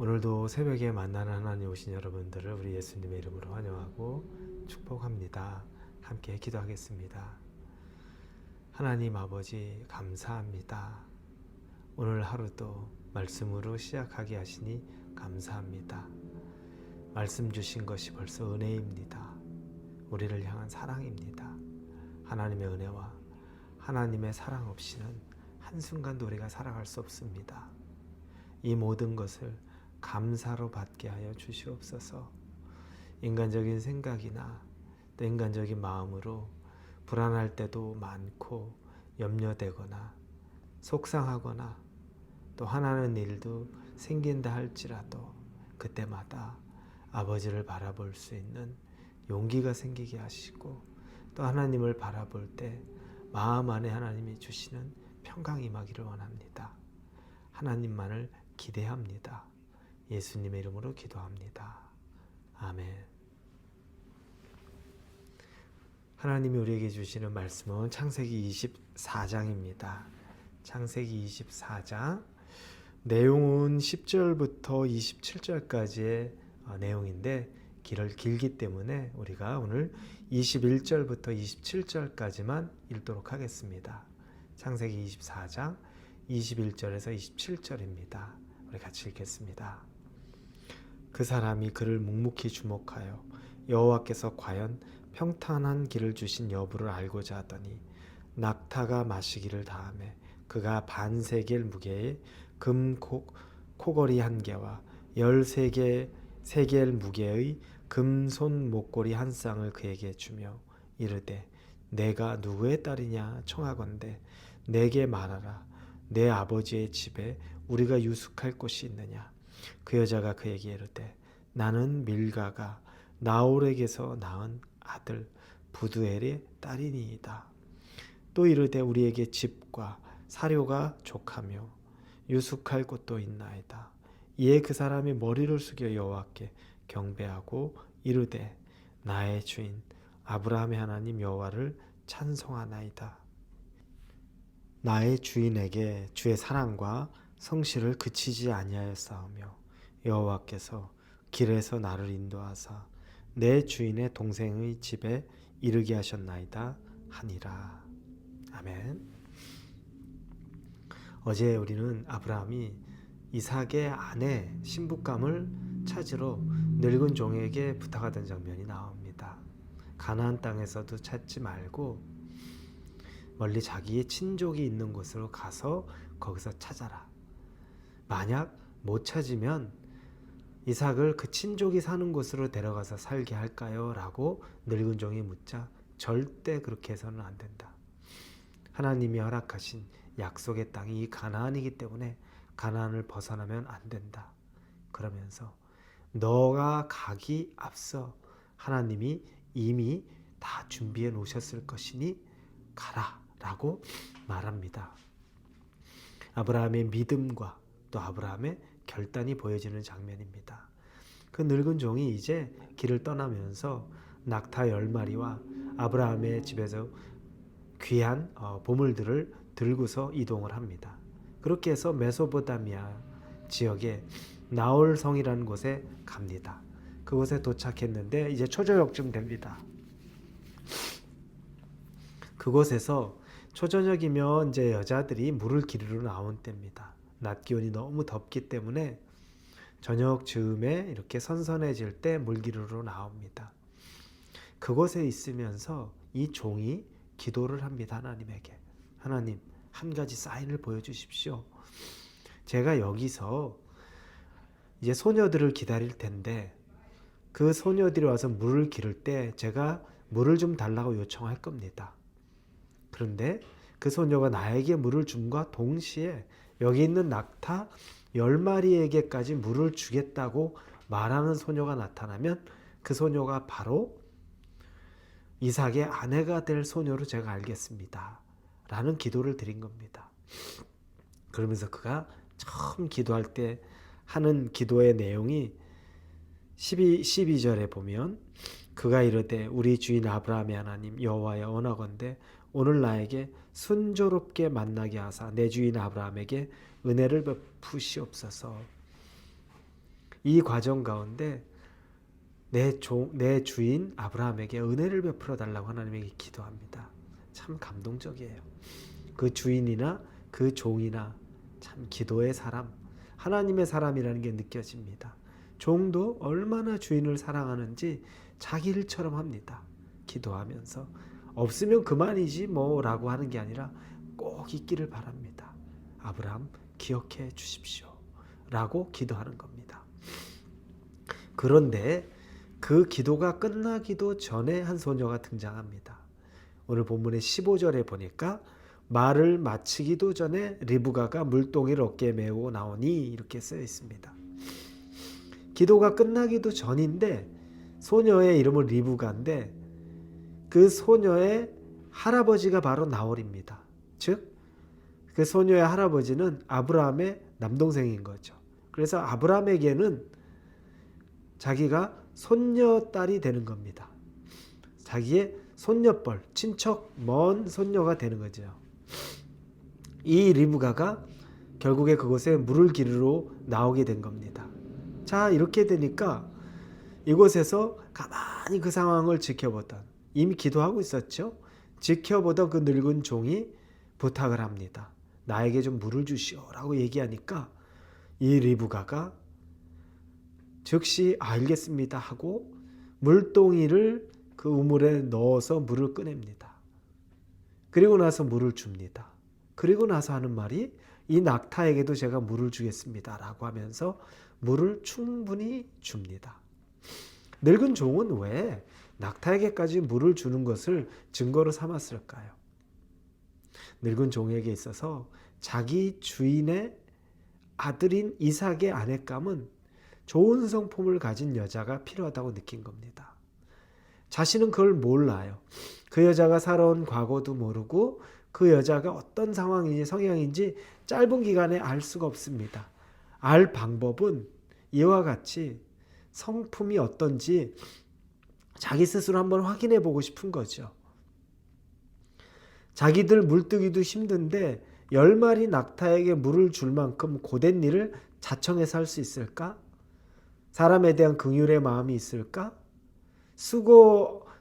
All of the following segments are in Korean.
오늘도 새벽에 만나는 하나님 오신 여러분들을 우리 예수님의 이름으로 환영하고 축복합니다. 함께 기도하겠습니다. 하나님 아버지 감사합니다. 오늘 하루도 말씀으로 시작하게 하시니 감사합니다. 말씀 주신 것이 벌써 은혜입니다. 우리를 향한 사랑입니다. 하나님의 은혜와 하나님의 사랑 없이는 한순간도 우리가 살아갈 수 없습니다. 이 모든 것을 감사로 받게 하여 주시옵소서. 인간적인 생각이나 또 인간적인 마음으로 불안할 때도 많고 염려되거나 속상하거나 또 화나는 일도 생긴다 할지라도 그때마다 아버지를 바라볼 수 있는 용기가 생기게 하시고 또 하나님을 바라볼 때 마음 안에 하나님이 주시는 평강이 임하기를 원합니다. 하나님만을 기대합니다. 예수님의 이름으로 기도합니다. 아멘. 하나님이 우리에게 주시는 말씀은 창세기 24장입니다. 창세기 24장 내용은 10절부터 27절까지의 내용인데 길기 때문에 우리가 오늘 21절부터 27절까지만 읽도록 하겠습니다. 창세기 24장 21절에서 27절입니다. 우리 같이 읽겠습니다. 그 사람이 그를 묵묵히 주목하여 여호와께서 과연 평탄한 길을 주신 여부를 알고자 하더니 낙타가 마시기를 다하매 그가 반세겔 무게의 금 코걸이 한 개와 13세겔 무게의 금손 목걸이 한 쌍을 그에게 주며 이르되 내가 누구의 딸이냐 청하건대 내게 말하라. 내 아버지의 집에 우리가 유숙할 곳이 있느냐. 그 여자가 그에게 이르되 나는 밀가가 나홀에게서 낳은 아들 부두엘의 딸이니이다. 또 이르되 우리에게 집과 사료가 족하며 유숙할 곳도 있나이다. 이에 그 사람이 머리를 숙여 여호와께 경배하고 이르되 나의 주인 아브라함의 하나님 여호와를 찬송하나이다. 나의 주인에게 주의 사랑과 성실을 그치지 아니하였사오며 여호와께서 길에서 나를 인도하사 내 주인의 동생의 집에 이르게 하셨나이다 하니라. 아멘. 어제 우리는 아브라함이 이삭의 아내 신부감을 찾으러 늙은 종에게 부탁하던 장면이 나옵니다. 가나안 땅에서도 찾지 말고 멀리 자기의 친족이 있는 곳으로 가서 거기서 찾아라. 만약 못 찾으면 이삭을 그 친족이 사는 곳으로 데려가서 살게 할까요? 라고 늙은 종이 묻자 절대 그렇게 해서는 안 된다. 하나님이 허락하신 약속의 땅이 이 가나안이기 때문에 가나안을 벗어나면 안 된다. 그러면서 너가 가기 앞서 하나님이 이미 다 준비해 놓으셨을 것이니 가라 라고 말합니다. 아브라함의 믿음과 또 아브라함의 결단이 보여지는 장면입니다. 그 늙은 종이 이제 길을 떠나면서 낙타 10마리와 아브라함의 집에서 귀한 보물들을 들고서 이동을 합니다. 그렇게 해서 메소포타미아 지역의 나홀성이라는 곳에 갑니다. 그곳에 도착했는데 이제 초저녁쯤 됩니다. 그곳에서 초저녁이면 이제 여자들이 물을 기르러 나온 때입니다. 낮 기온이 너무 덥기 때문에 저녁 즈음에 이렇게 선선해질 때 물 기르러 나옵니다. 그곳에 있으면서 이 종이 기도를 합니다. 하나님에게. 하나님, 한 가지 사인을 보여주십시오. 제가 여기서 이제 소녀들을 기다릴 텐데 그 소녀들이 와서 물을 기를 때 제가 물을 좀 달라고 요청할 겁니다. 그런데 그 소녀가 나에게 물을 줌과 동시에 여기 있는 낙타 10마리에게까지 물을 주겠다고 말하는 소녀가 나타나면 그 소녀가 바로 이삭의 아내가 될 소녀로 제가 알겠습니다. 라는 기도를 드린 겁니다. 그러면서 그가 처음 기도할 때 하는 기도의 내용이 12절에 보면 그가 이르되 우리 주인 아브라함의 하나님 여호와여 원하건대 오늘 나에게 순조롭게 만나게 하사 내 주인 아브라함에게 은혜를 베푸시옵소서. 이 과정 가운데 내 주인 아브라함에게 은혜를 베풀어 달라고 하나님에게 기도합니다. 참 감동적이에요. 그 주인이나 그 종이나 참 기도의 사람, 하나님의 사람이라는 게 느껴집니다. 종도 얼마나 주인을 사랑하는지 자기 일처럼 합니다. 기도하면서 없으면 그만이지 뭐라고 하는 게 아니라 꼭 있기를 바랍니다. 아브라함 기억해 주십시오 라고 기도하는 겁니다. 그런데 그 기도가 끝나기도 전에 한 소녀가 등장합니다. 오늘 본문의 15절에 보니까 말을 마치기도 전에 리브가가 물동이를 어깨에 메고 나오니 이렇게 쓰여 있습니다. 기도가 끝나기도 전인데 소녀의 이름은 리브가인데 그 소녀의 할아버지가 바로 나홀입니다. 즉 그 소녀의 할아버지는 아브라함의 남동생인 거죠. 그래서 아브라함에게는 자기가 손녀딸이 되는 겁니다. 자기의 손녀뻘, 친척 먼 손녀가 되는 거죠. 이 리브가가 결국에 그곳에 물을 기르러 나오게 된 겁니다. 자, 이렇게 되니까 이곳에서 가만히 그 상황을 지켜보던, 이미 기도하고 있었죠. 지켜보던 그 늙은 종이 부탁을 합니다. 나에게 좀 물을 주시오라고 얘기하니까 이 리브가가 즉시 알겠습니다 하고 물동이를 그 우물에 넣어서 물을 꺼냅니다. 그리고 나서 물을 줍니다. 그리고 나서 하는 말이 이 낙타에게도 제가 물을 주겠습니다 라고 하면서 물을 충분히 줍니다. 늙은 종은 왜 낙타에게까지 물을 주는 것을 증거로 삼았을까요? 늙은 종에게 있어서 자기 주인의 아들인 이삭의 아내감은 좋은 성품을 가진 여자가 필요하다고 느낀 겁니다. 자신은 그걸 몰라요. 그 여자가 살아온 과거도 모르고 그 여자가 어떤 상황인지 성향인지 짧은 기간에 알 수가 없습니다. 알 방법은 이와 같이 성품이 어떤지 자기 스스로 한번 확인해 보고 싶은 거죠. 자기들 물뜨기도 힘든데 10마리 낙타에게 물을 줄 만큼 고된 일을 자청해서 할 수 있을까? 사람에 대한 긍휼의 마음이 있을까?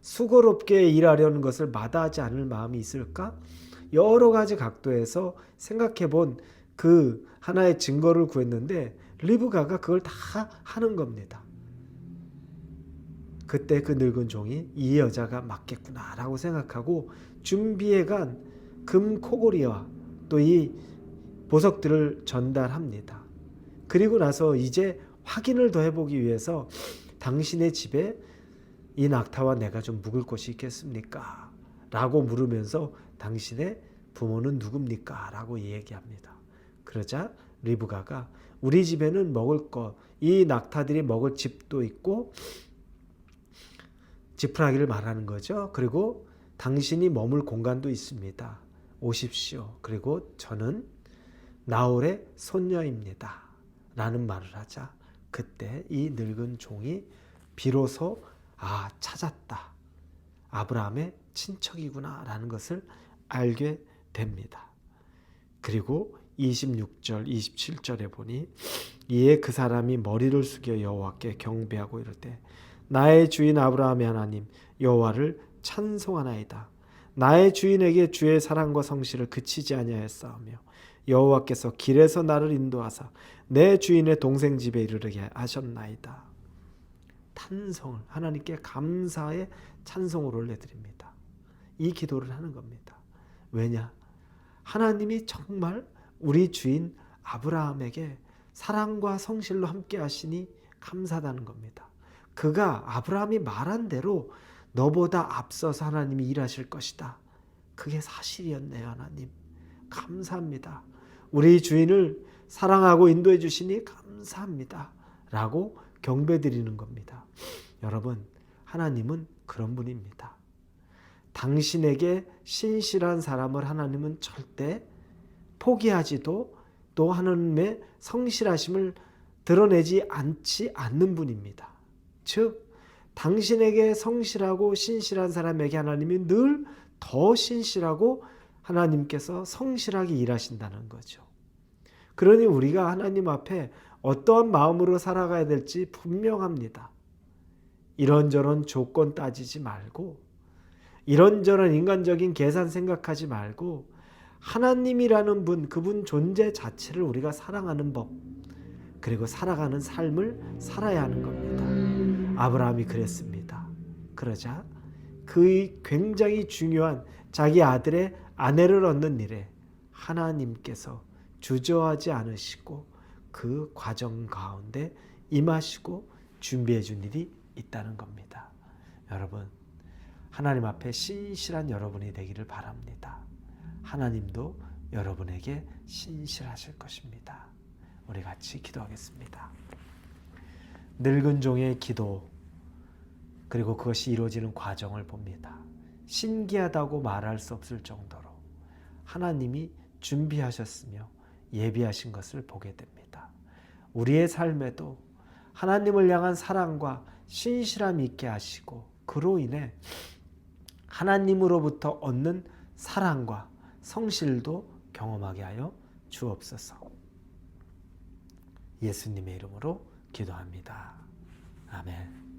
수고롭게 일하려는 것을 마다하지 않을 마음이 있을까? 여러 가지 각도에서 생각해 본 그 하나의 증거를 구했는데 리브가가 그걸 다 하는 겁니다. 그때 그 늙은 종이 이 여자가 맞겠구나라고 생각하고 준비해간 금 코골이와 또 이 보석들을 전달합니다. 그리고 나서 이제 확인을 더 해보기 위해서 당신의 집에 이 낙타와 내가 좀 묵을 곳이 있겠습니까? 라고 물으면서 당신의 부모는 누굽니까? 라고 얘기합니다. 그러자 리브가가 우리 집에는 먹을 것, 이 낙타들이 먹을 집도 있고 지푸라기를 말하는 거죠. 그리고 당신이 머물 공간도 있습니다. 오십시오. 그리고 저는 나홀의 손녀입니다. 라는 말을 하자 그때 이 늙은 종이 비로소 찾았다. 아브라함의 친척이구나 라는 것을 알게 됩니다. 그리고 26절, 27절에 보니 이에 그 사람이 머리를 숙여 여호와께 경배하고 이를 때 나의 주인 아브라함의 하나님 여호와를 찬송하나이다. 나의 주인에게 주의 사랑과 성실을 그치지 아니하였사오며 여호와께서 길에서 나를 인도하사 내 주인의 동생 집에 이르게 하셨나이다. 찬송을 하나님께 감사의 찬송을 올려드립니다. 이 기도를 하는 겁니다. 왜냐? 하나님이 정말 우리 주인 아브라함에게 사랑과 성실로 함께 하시니 감사하다는 겁니다. 그가 아브라함이 말한 대로 너보다 앞서서 하나님이 일하실 것이다. 그게 사실이었네요. 하나님 감사합니다. 우리 주인을 사랑하고 인도해 주시니 감사합니다. 라고 경배드리는 겁니다. 여러분, 하나님은 그런 분입니다. 당신에게 신실한 사람을 하나님은 절대 포기하지도 또 하나님의 성실하심을 드러내지 않는 분입니다. 즉 당신에게 성실하고 신실한 사람에게 하나님이 늘 더 신실하고 하나님께서 성실하게 일하신다는 거죠. 그러니 우리가 하나님 앞에 어떠한 마음으로 살아가야 될지 분명합니다. 이런저런 조건 따지지 말고 이런저런 인간적인 계산 생각하지 말고 하나님이라는 분, 그분 존재 자체를 우리가 사랑하는 법, 그리고 살아가는 삶을 살아야 하는 겁니다. 아브라함이 그랬습니다. 그러자 그 굉장히 중요한 자기 아들의 아내를 얻는 일에 하나님께서 주저하지 않으시고 그 과정 가운데 임하시고 준비해 준 일이 있다는 겁니다. 여러분, 하나님 앞에 신실한 여러분이 되기를 바랍니다. 하나님도 여러분에게 신실하실 것입니다. 우리 같이 기도하겠습니다. 늙은 종의 기도, 그리고 그것이 이루어지는 과정을 봅니다. 신기하다고 말할 수 없을 정도로 하나님이 준비하셨으며 예비하신 것을 보게 됩니다. 우리의 삶에도 하나님을 향한 사랑과 신실함이 있게 하시고 그로 인해 하나님으로부터 얻는 사랑과 성실도 경험하게 하여 주옵소서. 예수님의 이름으로 기도합니다. 아멘.